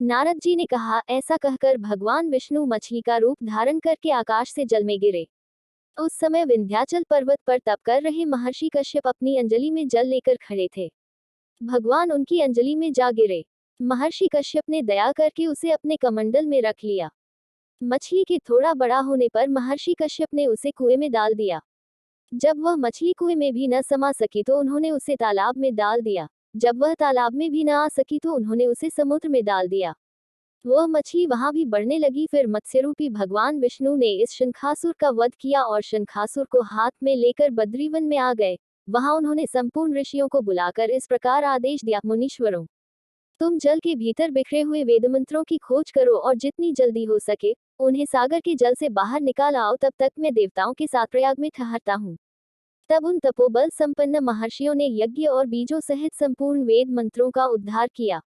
नारद जी ने कहा, ऐसा कहकर भगवान विष्णु मछली का रूप धारण करके आकाश से जल में गिरे। उस समय विंध्याचल पर्वत पर तप कर रहे महर्षि कश्यप अपनी अंजलि में जल लेकर खड़े थे। भगवान उनकी अंजलि में जा गिरे। महर्षि कश्यप ने दया करके उसे अपने कमंडल में रख लिया। मछली के थोड़ा बड़ा होने पर महर्षि कश्यप ने उसे कुएं में डाल दिया। जब वह मछली कुएं में भी न समा सकी तो उन्होंने उसे तालाब में डाल दिया। जब वह तालाब में भी न आ सकी तो उन्होंने उसे समुद्र में डाल दिया। वह मछली वहां भी बढ़ने लगी। फिर मत्स्यरूपी भगवान विष्णु ने इस शंखासुर का वध किया और शंखासुर को हाथ में लेकर बद्रीवन में आ गए। वहां उन्होंने संपूर्ण ऋषियों को बुलाकर इस प्रकार आदेश दिया, मुनीश्वरों, तुम जल के भीतर बिखरे हुए वेदमंत्रों की खोज करो और जितनी जल्दी हो सके उन्हें सागर के जल से बाहर निकाल आओ। तब तक मैं देवताओं के साथ प्रयाग में ठहरता हूँ। तब उन तपोबल संपन्न महर्षियों ने यज्ञ और बीजों सहित संपूर्ण वेद मंत्रों का उद्धार किया।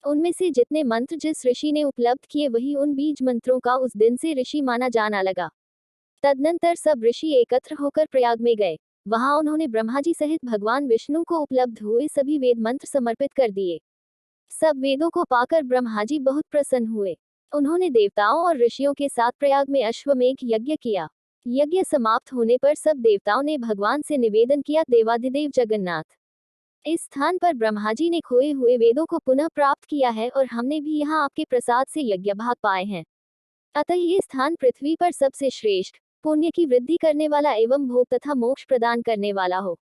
उनमें से जितने मंत्र जिस ऋषि ने उपलब्ध किए वही उन बीज मंत्रों का उस दिन से ऋषि माना जाना लगा। तदनंतर सब ऋषि एकत्र होकर प्रयाग में गए। वहां उन्होंने ब्रह्मा जी सहित भगवान विष्णु को उपलब्ध हुए सभी वेद मंत्र समर्पित कर दिए। सब वेदों को पाकर ब्रह्मा जी बहुत प्रसन्न हुए। उन्होंने देवताओं और ऋषियों के साथ प्रयाग में अश्वमेघ यज्ञ किया। यज्ञ समाप्त होने पर सब देवताओं ने भगवान से निवेदन किया, देवाधिदेव जगन्नाथ, इस स्थान पर ब्रह्मा जी ने खोए हुए वेदों को पुनः प्राप्त किया है और हमने भी यहाँ आपके प्रसाद से यज्ञ भाग पाए हैं। अतः ये स्थान पृथ्वी पर सबसे श्रेष्ठ, पुण्य की वृद्धि करने वाला एवं भोग तथा मोक्ष प्रदान करने वाला हो।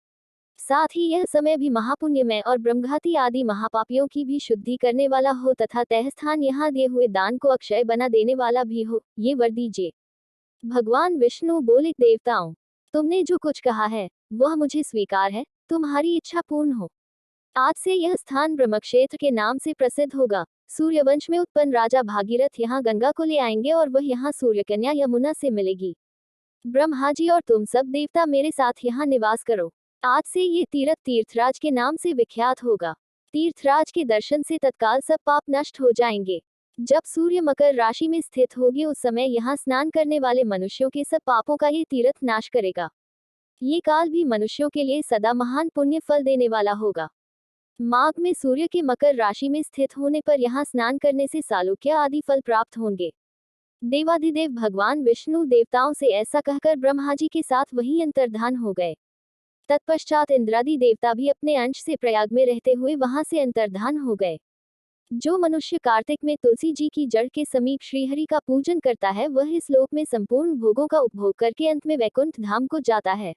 साथ ही यह समय भी महापुण्यमय और ब्रह्मघाती आदि महापापियों की भी शुद्धि करने वाला हो तथा तह स्थान यहाँ दिए हुए दान को अक्षय बना देने वाला भी हो, ये वर दीजिए। भगवान विष्णु बोले, देवताओं, तुमने जो कुछ कहा है वह मुझे स्वीकार है। तुम्हारी इच्छा पूर्ण हो। आज से यह स्थान ब्रह्मक्षेत्र के नाम से प्रसिद्ध होगा। सूर्यवंश में उत्पन्न राजा भागीरथ यहाँ गंगा को ले आएंगे और वह यहाँ सूर्यकन्या यमुना से मिलेगी। ब्रह्मा जी और तुम सब देवता मेरे साथ यहाँ निवास करो। आज से ये तीर्थ तीर्थराज के नाम से विख्यात होगा। तीर्थराज के दर्शन से तत्काल सब पाप नष्ट हो जाएंगे। जब सूर्य मकर राशि में स्थित होगी उस समय यहाँ स्नान करने वाले मनुष्यों के सब पापों का ये तीर्थ नाश करेगा। ये काल भी मनुष्यों के लिए सदा महान पुण्य फल देने वाला होगा। माघ में सूर्य के मकर राशि में स्थित होने पर यहाँ स्नान करने से सालोक्य आदि फल प्राप्त होंगे। देवाधिदेव भगवान विष्णु देवताओं से ऐसा कहकर ब्रह्मा जी के साथ वहीं अंतर्धान हो गए। तत्पश्चात इंद्रादि देवता भी अपने अंश से प्रयाग में रहते हुए वहां से अंतर्धान हो गए। जो मनुष्य कार्तिक में तुलसी जी की जड़ के समीप श्रीहरि का पूजन करता है वह इस लोक में संपूर्ण भोगों का उपभोग करके अंत में वैकुंठ धाम को जाता है।